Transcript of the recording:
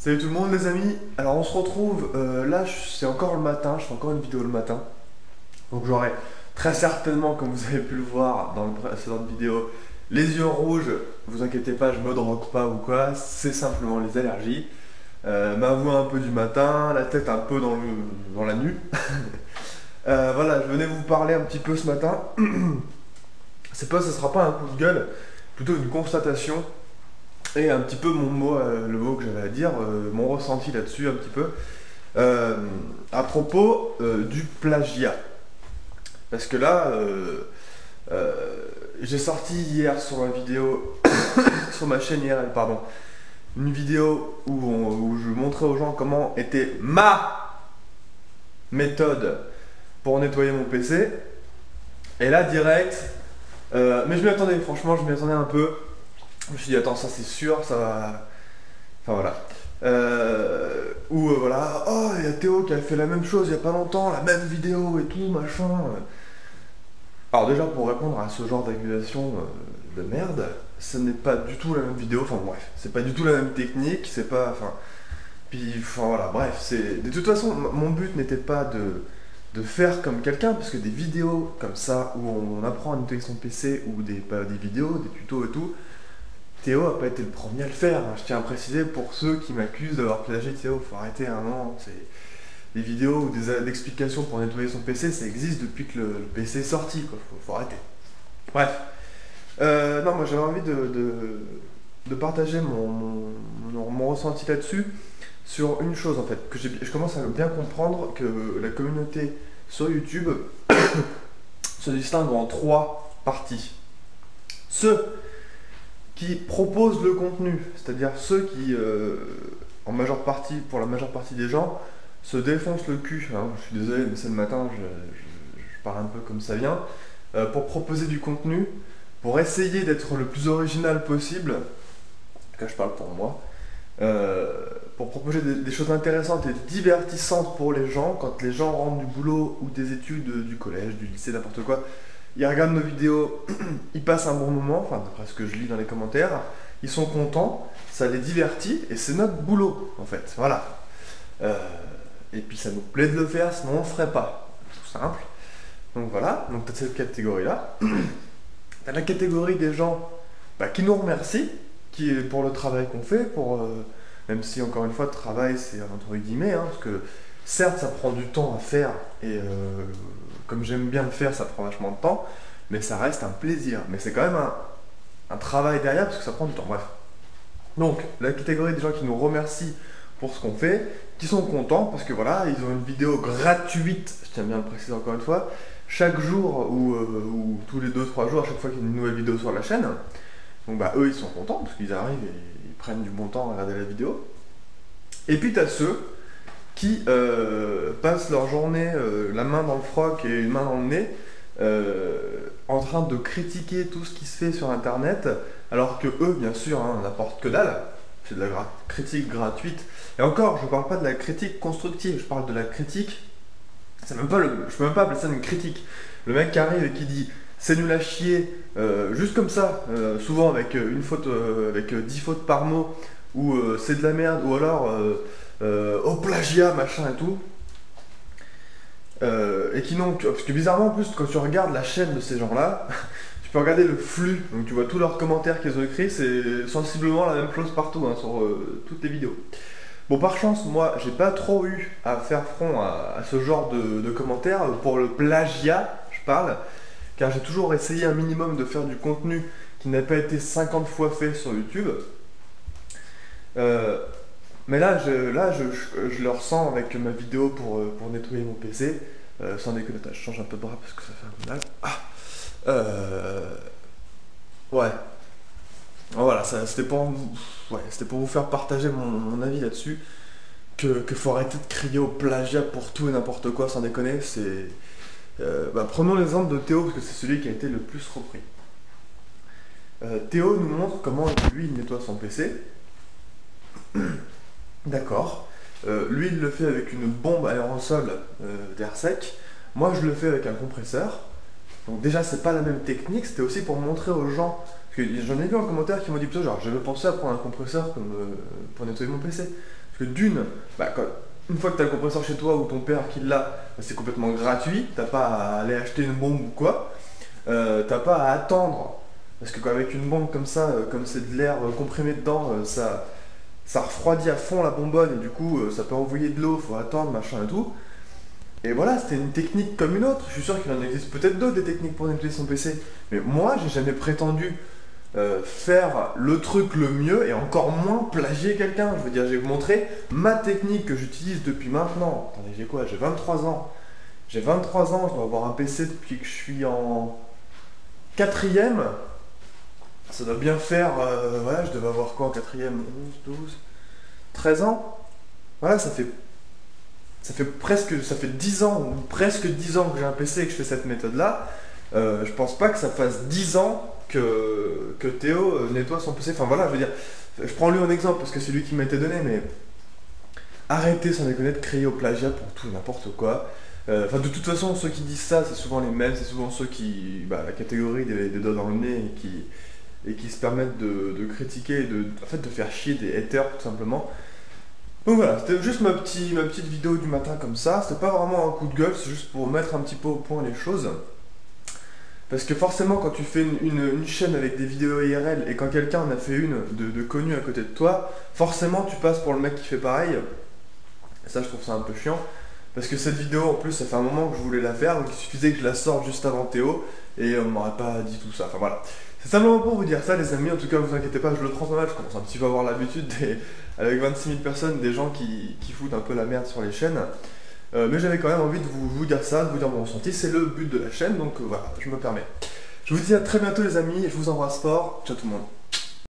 Salut tout le monde les amis, alors on se retrouve, là c'est encore le matin, je fais encore une vidéo le matin. Donc j'aurai très certainement, comme vous avez pu le voir dans la précédente vidéo, les yeux rouges. Vous inquiétez pas, je me drogue pas ou quoi, c'est simplement les allergies. Ma voix un peu du matin, la tête un peu dans la nuit. Voilà, je venais vous parler un petit peu ce matin. Ce sera pas un coup de gueule, plutôt une constatation. Et un petit peu mon mot, le mot que j'avais à dire, mon ressenti là-dessus un petit peu, euh, à propos du plagiat. Parce que là, euh, j'ai sorti hier sur ma vidéo, sur ma chaîne IRL, pardon, une vidéo où je montrais aux gens comment était ma méthode pour nettoyer mon PC. Et là, direct, mais je m'y attendais, franchement, je m'y attendais un peu. Je me suis dit, attends, ça c'est sûr, ça va. Enfin voilà. Voilà, oh, il y a Théo qui a fait la même chose il y a pas longtemps, la même vidéo et tout, machin. Alors, déjà, pour répondre à ce genre d'accusation de merde, ce n'est pas du tout la même vidéo, enfin bref, c'est pas du tout la même technique, c'est pas. Enfin. Puis, enfin voilà, bref, c'est. De toute façon, mon but n'était pas de faire comme quelqu'un, parce que des vidéos comme ça, où on apprend à nettoyer son PC, ou des vidéos, des tutos et tout, Théo a pas été le premier à le faire, hein. Je tiens à préciser pour ceux qui m'accusent d'avoir plagié Théo, faut arrêter un moment. C'est des vidéos ou des explications pour nettoyer son PC, ça existe depuis que le PC est sorti, quoi. Faut arrêter. Bref. Non, moi j'avais envie de partager mon ressenti là-dessus sur une chose en fait, je commence à bien comprendre que la communauté sur YouTube se distingue en trois parties. Ceux qui proposent le contenu, c'est-à-dire ceux qui, pour la majeure partie des gens, se défoncent le cul, hein. Je suis désolé, mais c'est le matin, je parle un peu comme ça vient, pour proposer du contenu, pour essayer d'être le plus original possible, que je parle pour moi, pour proposer des choses intéressantes et divertissantes pour les gens, quand les gens rentrent du boulot ou des études, du collège, du lycée, n'importe quoi, ils regardent nos vidéos, ils passent un bon moment, enfin d'après ce que je lis dans les commentaires, ils sont contents, ça les divertit, et c'est notre boulot, en fait, voilà. Euh, et puis ça nous plaît de le faire, sinon on ne le ferait pas, tout simple. Donc voilà, donc tu as cette catégorie-là. Tu as la catégorie des gens qui nous remercient, pour le travail qu'on fait, même si encore une fois, le travail c'est entre guillemets, hein, parce que certes ça prend du temps à faire, et comme j'aime bien le faire, ça prend vachement de temps, mais ça reste un plaisir. Mais c'est quand même un travail derrière, parce que ça prend du temps, bref. Donc, la catégorie des gens qui nous remercient pour ce qu'on fait, qui sont contents, parce que voilà, ils ont une vidéo gratuite, je tiens bien à le préciser encore une fois, chaque jour ou tous les 2-3 jours, à chaque fois qu'il y a une nouvelle vidéo sur la chaîne. Donc eux ils sont contents parce qu'ils arrivent et ils prennent du bon temps à regarder la vidéo. Et puis t'as ceux qui passent leur journée la main dans le froc et une main dans le nez, en train de critiquer tout ce qui se fait sur internet, alors que eux bien sûr hein, n'apportent que dalle. C'est de la critique gratuite. Et encore, je parle pas de la critique constructive, je parle de la critique. Je peux même pas appeler ça une critique. Le mec qui arrive et qui dit c'est nul à chier, juste comme ça, souvent avec une faute, avec 10 fautes par mot, ou c'est de la merde, ou alors au plagiat, machin et tout. Et qui n'ont parce que bizarrement en plus quand tu regardes la chaîne de ces gens-là, tu peux regarder le flux, donc tu vois tous leurs commentaires qu'ils ont écrits, c'est sensiblement la même chose partout hein, sur toutes les vidéos. Bon, par chance, moi, j'ai pas trop eu à faire front à ce genre de commentaires. Pour le plagiat, je parle, car j'ai toujours essayé un minimum de faire du contenu qui n'a pas été 50 fois fait sur YouTube. Euh, mais là, je le ressens avec ma vidéo pour nettoyer mon PC. Sans déconner, je change un peu de bras parce que ça fait un peu mal. Ah, euh, ouais, voilà, c'était pour vous faire partager mon avis là-dessus. Que faut arrêter de crier au plagiat pour tout et n'importe quoi, sans déconner. Prenons l'exemple de Théo, parce que c'est celui qui a été le plus repris. Théo nous montre comment lui il nettoie son PC. D'accord. Lui il le fait avec une bombe aérosol d'air sec. Moi je le fais avec un compresseur. Donc déjà c'est pas la même technique, c'était aussi pour montrer aux gens Parce que j'en ai vu en commentaire qui m'ont dit plutôt genre j'avais pensé à prendre un compresseur comme, pour nettoyer mon PC. Parce que d'une, une fois que tu as le compresseur chez toi ou ton père qui l'a, c'est complètement gratuit, t'as pas à aller acheter une bombe ou quoi. T'as pas à attendre. Parce que avec une bombe comme ça, comme c'est de l'air comprimé dedans, ça refroidit à fond la bonbonne et du coup ça peut envoyer de l'eau, faut attendre, machin et tout. Et voilà, c'était une technique comme une autre. Je suis sûr qu'il en existe peut-être d'autres des techniques pour nettoyer son PC. Mais moi, j'ai jamais prétendu faire le truc le mieux et encore moins plagier quelqu'un. Je veux dire, j'ai montré ma technique que j'utilise depuis maintenant. Attendez, j'ai quoi? J'ai 23 ans. J'ai 23 ans, je dois avoir un PC depuis que je suis en quatrième. Ça doit bien faire, voilà, je devais avoir quoi en quatrième? 11, 12, 13 ans. Voilà, ça fait 10 ans, ou presque 10 ans que j'ai un PC et que je fais cette méthode-là. Je pense pas que ça fasse 10 ans que Théo nettoie son PC. Enfin voilà, je veux dire, je prends lui en exemple parce que c'est lui qui m'a été donné, mais arrêtez sans déconner de crier au plagiat pour tout et n'importe quoi. Enfin, de toute façon, ceux qui disent ça, c'est souvent les mêmes, c'est souvent ceux qui, la catégorie des doigts dans le nez et qui se permettent de critiquer et en fait, de faire chier des haters tout simplement. Donc voilà, c'était juste ma petite vidéo du matin comme ça. C'était pas vraiment un coup de gueule, c'est juste pour mettre un petit peu au point les choses. Parce que forcément, quand tu fais une chaîne avec des vidéos IRL et quand quelqu'un en a fait une de connu à côté de toi, forcément tu passes pour le mec qui fait pareil. Et ça, je trouve ça un peu chiant. Parce que cette vidéo, en plus, ça fait un moment que je voulais la faire, donc il suffisait que je la sorte juste avant Théo et on m'aurait pas dit tout ça. Enfin voilà. C'est simplement pour vous dire ça, les amis. En tout cas, vous inquiétez pas, je le prends pas mal. Je commence un petit peu à avoir l'habitude avec 26 000 personnes, des gens qui foutent un peu la merde sur les chaînes. Mais j'avais quand même envie de vous dire ça, de vous dire mon ressenti. C'est le but de la chaîne, donc voilà, je me permets. Je vous dis à très bientôt, les amis. Je vous embrasse fort. Ciao tout le monde.